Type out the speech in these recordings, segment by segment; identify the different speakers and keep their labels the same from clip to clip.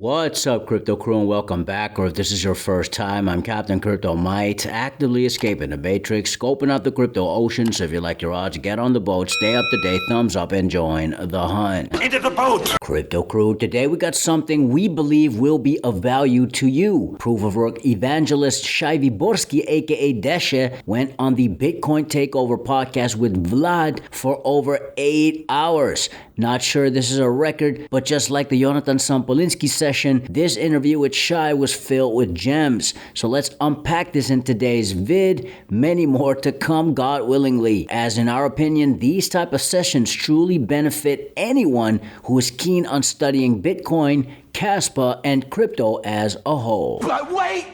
Speaker 1: What's up, Crypto Crew, and welcome back. Or if this is your first time, I'm Captain Crypto Mite, actively escaping the Matrix, scoping out the crypto ocean. So if you like your odds, get on the boat, stay up to date, thumbs up, and join the hunt.
Speaker 2: Into the boat!
Speaker 1: Crypto Crew, today we got something we believe will be of value to you. Proof of Work evangelist Shai Wyborski, aka Deshe, went on the Bitcoin Takeover podcast with Vlad for over 8 hours. Not sure this is a record, but just like the Jonathan Sampolinsky session, this interview with Shai was filled with gems. So let's unpack this in today's vid. Many more to come, God willingly. As in our opinion, these type of sessions truly benefit anyone who is keen on studying Bitcoin, Kaspa, and crypto as a whole.
Speaker 2: But wait!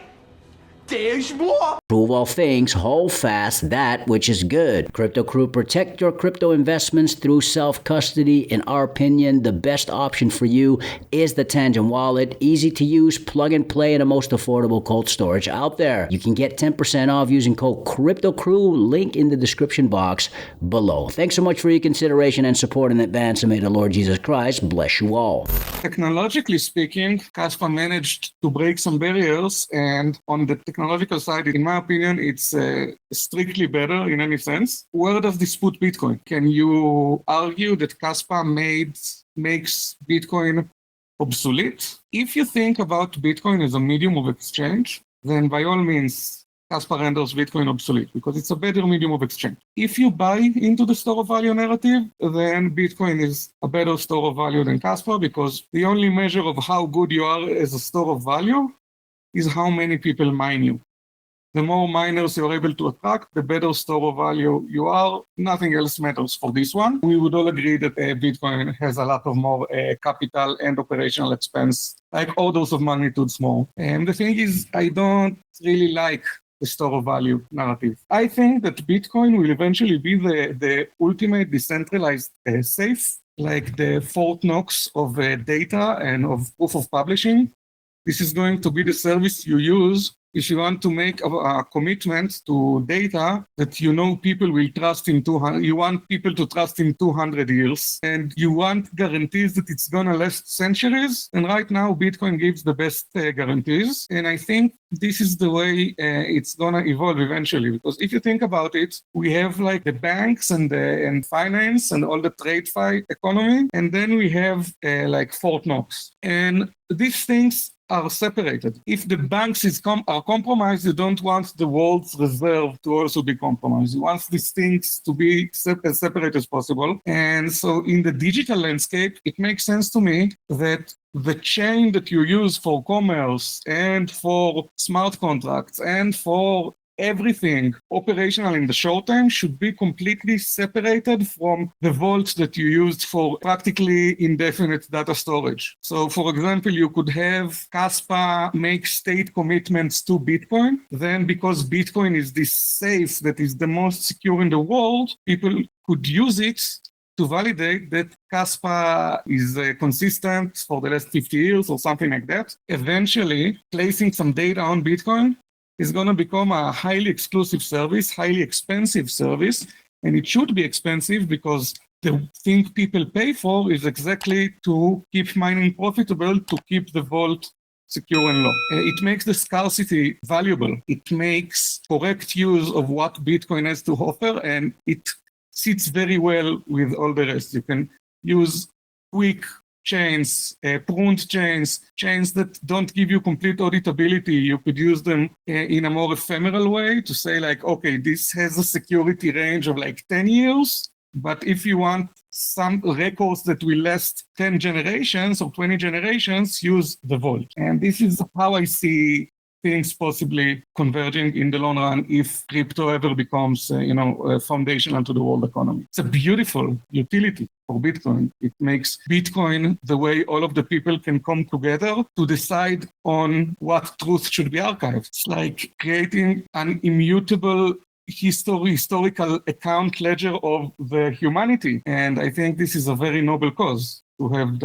Speaker 2: There's more!
Speaker 1: Prove all things, hold fast that which is good. Crypto Crew, protect your crypto investments through self-custody. In our opinion, the best option for you is the Tangent Wallet. Easy to use, plug and play, and the most affordable cold storage out there. You can get 10% off using code CryptoCrew, link in the description box below. Thanks so much for your consideration and support in advance, and may the Lord Jesus Christ bless you all.
Speaker 3: Technologically speaking, Kaspa managed to break some barriers, and on the technological side, in my opinion, it's strictly better in any sense. Where does this put Bitcoin? Can you argue that Kaspa makes Bitcoin obsolete? If you think about Bitcoin as a medium of exchange, then by all means, Kaspa renders Bitcoin obsolete because it's a better medium of exchange. If you buy into the store of value narrative, then Bitcoin is a better store of value than Kaspa because the only measure of how good you are as a store of value is how many people mine you. The more miners you're able to attract, the better store of value you are. Nothing else matters for this one. We would all agree that Bitcoin has a lot of more capital and operational expense, like orders of magnitudes more. And the thing is, I don't really like the store of value narrative. I think that Bitcoin will eventually be the ultimate decentralized safe, like the Fort Knox of data and of proof of publishing. This is going to be the service you use if you want to make a commitment to data that you know people will trust in 200, you want people to trust in 200 years, and you want guarantees that it's going to last centuries. And right now, Bitcoin gives the best guarantees. And I think this is the way it's going to evolve eventually. Because if you think about it, we have like the banks and finance and all the trade fight economy. And then we have like Fort Knox. And these things are separated. If the banks are compromised, you don't want the world's reserve to also be compromised. You want these things to be as separate as possible. And so in the digital landscape, it makes sense to me that the chain that you use for commerce and for smart contracts and for everything operational in the short term should be completely separated from the vault that you used for practically indefinite data storage. So, for example, you could have Kaspa make state commitments to Bitcoin. Then, because Bitcoin is this safe that is the most secure in the world, people could use it to validate that Kaspa is consistent for the last 50 years or something like that. Eventually, placing some data on Bitcoin is going to become a highly exclusive service, highly expensive service, and it should be expensive because the thing people pay for is exactly to keep mining profitable, to keep the vault secure and low. It makes the scarcity valuable. It makes correct use of what Bitcoin has to offer, and it sits very well with all the rest. You can use quick chains, pruned chains that don't give you complete auditability. You could use them in a more ephemeral way to say like, okay, this has a security range of like 10 years, but if you want some records that will last 10 generations or 20 generations, use the vault. And this is how I see things possibly converging in the long run if crypto ever becomes, foundational to the world economy. It's a beautiful utility for Bitcoin. It makes Bitcoin the way all of the people can come together to decide on what truth should be archived. It's like creating an immutable historical account ledger of the humanity. And I think this is a very noble cause to have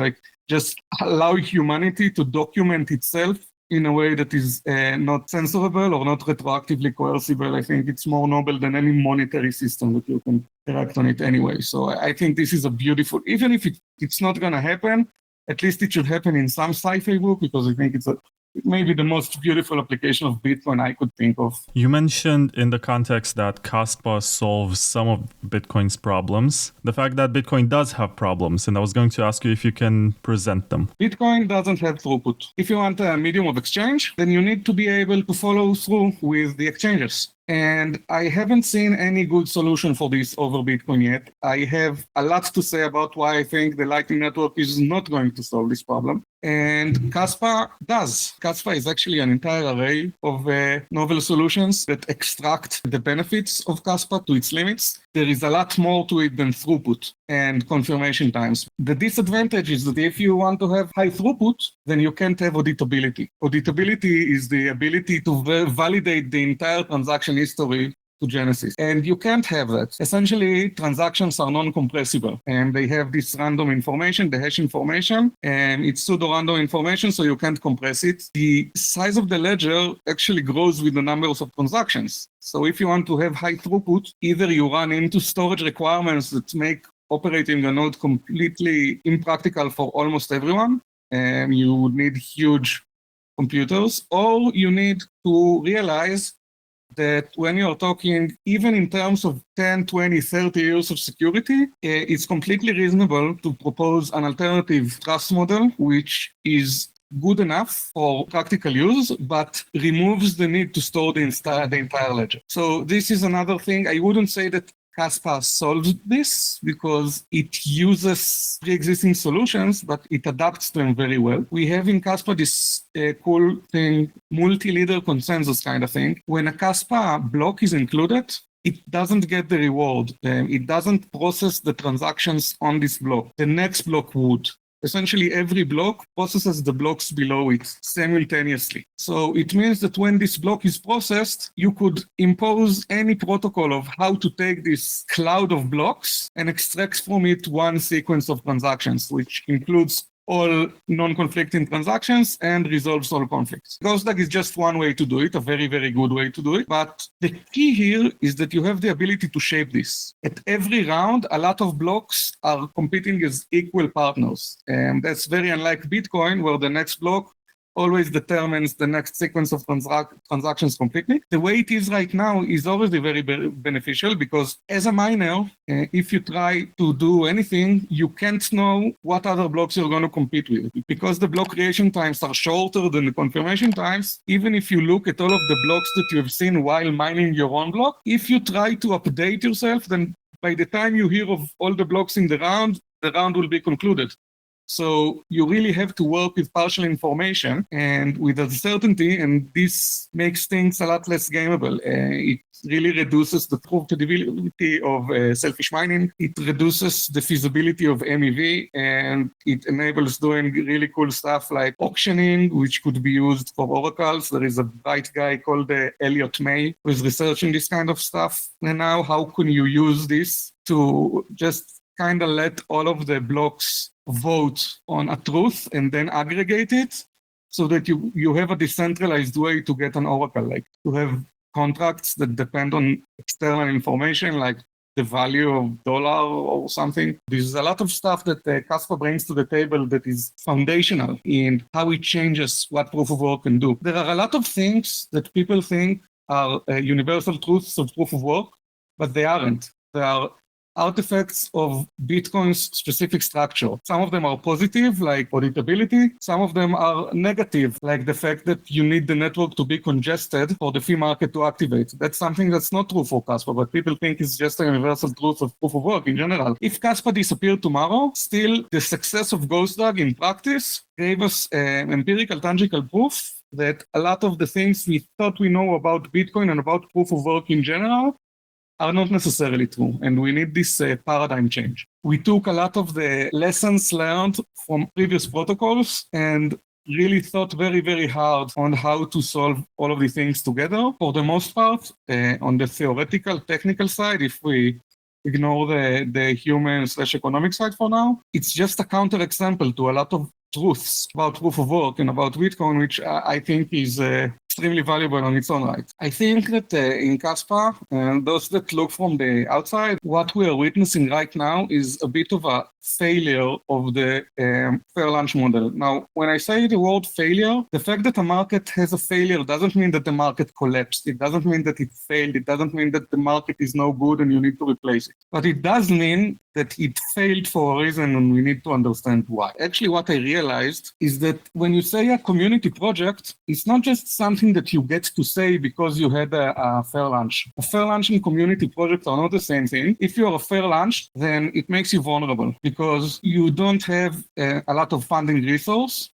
Speaker 3: just allow humanity to document itself in a way that is not censorable or not retroactively coercible. I think it's more noble than any monetary system that you can interact on it anyway. So I think this is a beautiful, even if it's not going to happen, At least it should happen in some sci-fi book, because I think it's maybe the most beautiful application of Bitcoin I could think of.
Speaker 4: You mentioned in the context that Kaspa solves some of Bitcoin's problems, the fact that Bitcoin does have problems, and I was going to ask you if you can present them.
Speaker 3: Bitcoin doesn't have throughput. If you want a medium of exchange, then you need to be able to follow through with the exchanges. And I haven't seen any good solution for this over Bitcoin yet. I have a lot to say about why I think the Lightning Network is not going to solve this problem. And Kaspa does. Kaspa is actually an entire array of novel solutions that extract the benefits of Kaspa to its limits. There is a lot more to it than throughput and confirmation times. The disadvantage is that if you want to have high throughput, then you can't have auditability. Auditability is the ability to validate the entire transaction history to Genesis. And you can't have that. Essentially, transactions are non-compressible, and they have this random information, the hash information, and it's pseudo-random information, so you can't compress it. The size of the ledger actually grows with the numbers of transactions. So if you want to have high throughput, either you run into storage requirements that make operating a node completely impractical for almost everyone, and you would need huge computers, or you need to realize that when you're talking, even in terms of 10, 20, 30 years of security, it's completely reasonable to propose an alternative trust model, which is good enough for practical use, but removes the need to store the entire ledger. So this is another thing. I wouldn't say that Kaspa solves this because it uses pre-existing solutions, but it adapts them very well. We have in Kaspa this cool thing, multi-leader consensus kind of thing. When a Kaspa block is included, it doesn't get the reward. It doesn't process the transactions on this block. The next block would. Essentially, every block processes the blocks below it simultaneously. So it means that when this block is processed, you could impose any protocol of how to take this cloud of blocks and extract from it one sequence of transactions, which includes all non-conflicting transactions and resolves all conflicts. Ghostdag is just one way to do it, a very, very good way to do it. But the key here is that you have the ability to shape this. At every round, a lot of blocks are competing as equal partners. And that's very unlike Bitcoin, where the next block always determines the next sequence of transactions completely. The way it is right now is already very beneficial because as a miner, if you try to do anything, you can't know what other blocks you're going to compete with. Because the block creation times are shorter than the confirmation times, even if you look at all of the blocks that you have seen while mining your own block, if you try to update yourself, then by the time you hear of all the blocks in the round will be concluded. So you really have to work with partial information and with uncertainty, and this makes things a lot less gameable. It really reduces the profitability of selfish mining. It reduces the feasibility of MEV, and it enables doing really cool stuff like auctioning, which could be used for oracles. There is a bright guy called Elliot May who is researching this kind of stuff. And now how can you use this to just kind of let all of the blocks vote on a truth and then aggregate it so that you have a decentralized way to get an oracle, like to have contracts that depend on external information like the value of dollar or something. There's a lot of stuff that Kaspa brings to the table that is foundational in how it changes what proof of work can do. There are a lot of things that people think are universal truths of proof of work, but they aren't. They are artifacts of Bitcoin's specific structure. Some of them are positive, like auditability. Some of them are negative, like the fact that you need the network to be congested for the fee market to activate. That's something that's not true for Kaspa, but people think it's just a universal truth of proof of work in general. If Kaspa disappeared tomorrow, still the success of Ghostdag in practice gave us empirical, tangible proof that a lot of the things we thought we know about Bitcoin and about proof of work in general are not necessarily true, and we need this paradigm change. We took a lot of the lessons learned from previous protocols and really thought very, very hard on how to solve all of these things together. For the most part, on the theoretical, technical side, if we ignore the human/economic side for now, it's just a counterexample to a lot of truths about proof of work and about Bitcoin, which I think is extremely valuable on its own right. I think that in Kaspa, those that look from the outside, what we are witnessing right now is a bit of a failure of the fair lunch model. Now, when I say the word failure, the fact that a market has a failure doesn't mean that the market collapsed. It doesn't mean that it failed. It doesn't mean that the market is no good and you need to replace it. But it does mean that it failed for a reason and we need to understand why. Actually, what I realized is that when you say a community project, it's not just something that you get to say because you had a fair lunch. A fair lunch and community projects are not the same thing. If you're a fair lunch, then it makes you vulnerable because you don't have a lot of funding resource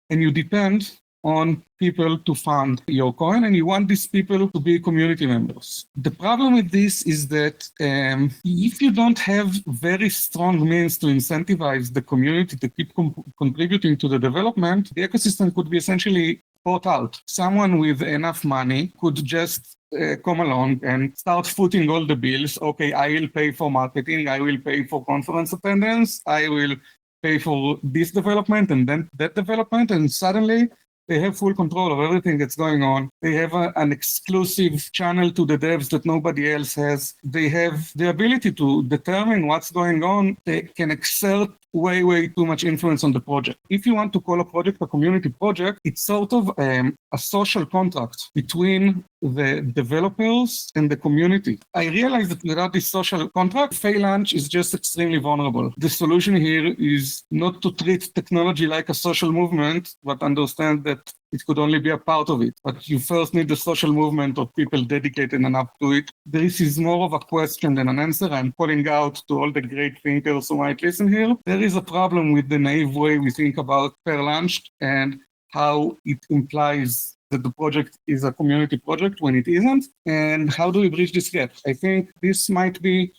Speaker 3: and you depend on people to fund your coin, and you want these people to be community members. The problem with this is that if you don't have very strong means to incentivize the community to keep contributing to the development, the ecosystem could be essentially bought out. Someone with enough money could just come along and start footing all the bills. Okay, I will pay for marketing, I will pay for conference attendance, I will pay for this development and then that development, and suddenly they have full control of everything that's going on. They have an exclusive channel to the devs that nobody else has. They have the ability to determine what's going on. They can exert way too much influence on the project. If you want to call a project a community project, it's sort of a social contract between the developers and the community. I realize that without this social contract, fair lunch is just extremely vulnerable. The solution here is not to treat technology like a social movement, but understand that it could only be a part of it. But you first need the social movement of people dedicated enough to it. This is more of a question than an answer. I'm calling out to all the great thinkers who might listen here. There is a problem with the naive way we think about fair lunch and how it implies that the project is a community project when it isn't. And how do we bridge this gap? I think this might be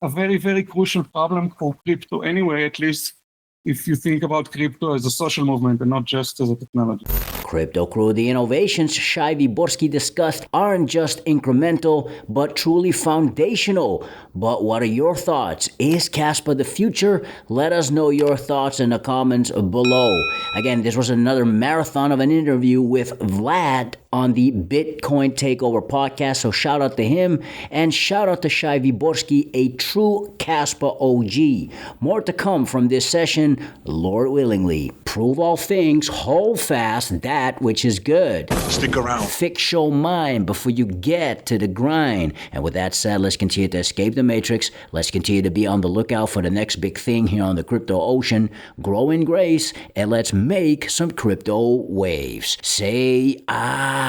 Speaker 3: a very crucial problem for crypto anyway, at least if you think about crypto as a social movement and not just as a technology.
Speaker 1: Crypto Crew, the innovations Shai Wyborski discussed aren't just incremental, but truly foundational. But what are your thoughts? Is Kaspa the future? Let us know your thoughts in the comments below. Again, this was another marathon of an interview with Vlad on the Bitcoin Takeover podcast, so shout out to him, and shout out to Shai Wyborski, a true Kaspa OG. More to come from this session, Lord willingly. Prove all things, hold fast that which is good.
Speaker 2: Stick around.
Speaker 1: Fix your mind before you get to the grind. And with that said, let's continue to escape the matrix. Let's continue to be on the lookout for the next big thing here on the crypto ocean. Grow in grace, and let's make some crypto waves. Say I.